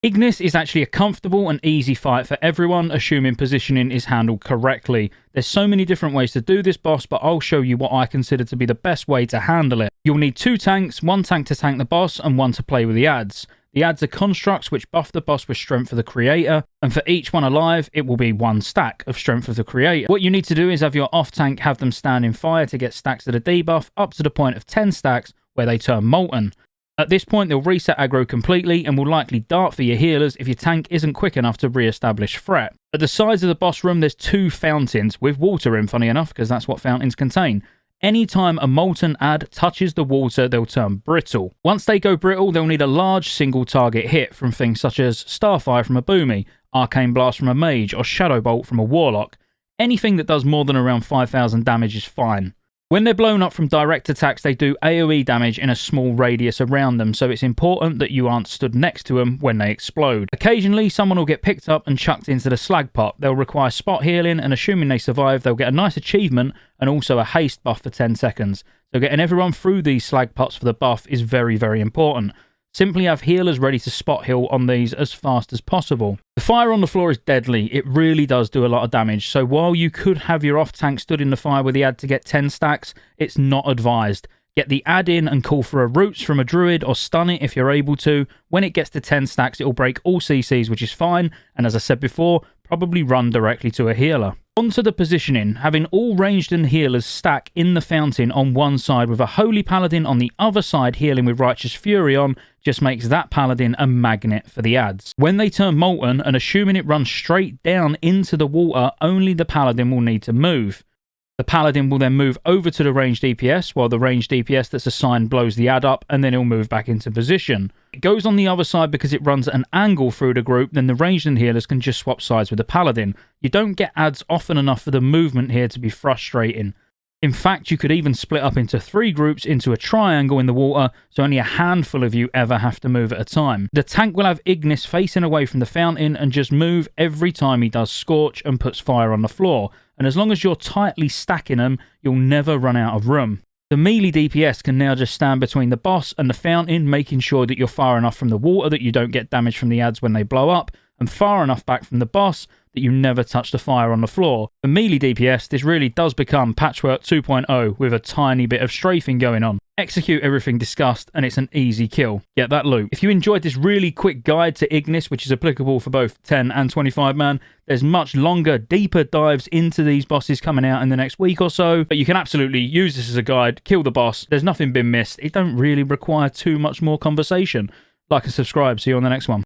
Ignis is actually a comfortable and easy fight for everyone, assuming positioning is handled correctly. There's so many different ways to do this boss, but I'll show you what I consider to be the best way to handle it. You'll need 2 tanks, 1 tank to tank the boss and 1 to play with the adds. The adds are constructs which buff the boss with Strength of the Creator, and for each one alive, it will be 1 stack of Strength of the Creator. What you need to do is have your off tank have them stand in fire to get stacks of the debuff up to the point of 10 stacks where they turn molten. At this point, they'll reset aggro completely and will likely dart for your healers if your tank isn't quick enough to re-establish threat. At the sides of the boss room, there's 2 fountains, with water in, funny enough, because that's what fountains contain. Anytime a molten add touches the water, they'll turn brittle. Once they go brittle, they'll need a large single target hit from things such as Starfire from a Boomy, Arcane Blast from a Mage, or Shadow Bolt from a Warlock. Anything that does more than around 5,000 damage is fine. When they're blown up from direct attacks, they do AoE damage in a small radius around them, so it's important that you aren't stood next to them when they explode. Occasionally, someone will get picked up and chucked into the slag pot. They'll require spot healing, and assuming they survive, they'll get a nice achievement and also a haste buff for 10 seconds. So getting everyone through these slag pots for the buff is very, very important. Simply have healers ready to spot heal on these as fast as possible. The fire on the floor is deadly. It really does do a lot of damage. So while you could have your off tank stood in the fire with the add to get 10 stacks, it's not advised. Get the add in and call for a roots from a druid or stun it if you're able to. When it gets to 10 stacks, it will break all CCs, which is fine. And as I said before, probably run directly to a healer. Onto the positioning, having all ranged and healers stack in the fountain on one side with a holy paladin on the other side healing with righteous fury on just makes that paladin a magnet for the adds. When they turn molten and assuming it runs straight down into the water, only the paladin will need to move. The paladin will then move over to the ranged DPS while the ranged DPS that's assigned blows the add up, and then he'll move back into position. It goes on the other side because it runs at an angle through the group, then the ranged and healers can just swap sides with the paladin. You don't get adds often enough for the movement here to be frustrating. In fact, you could even split up into 3 groups into a triangle in the water, so only a handful of you ever have to move at a time. The tank will have Ignis facing away from the fountain and just move every time he does Scorch and puts fire on the floor. And as long as you're tightly stacking them, you'll never run out of room. The melee DPS can now just stand between the boss and the fountain, making sure that you're far enough from the water that you don't get damage from the adds when they blow up, and far enough back from the boss that you never touch the fire on the floor. For melee DPS, this really does become Patchwork 2.0 with a tiny bit of strafing going on. Execute everything discussed and it's an easy kill. Get that loot. If you enjoyed this really quick guide to Ignis, which is applicable for both 10 and 25 man, there's much longer, deeper dives into these bosses coming out in the next week or so, but you can absolutely use this as a guide, kill the boss, there's nothing been missed, it don't really require too much more conversation. Like and subscribe, see you on the next one.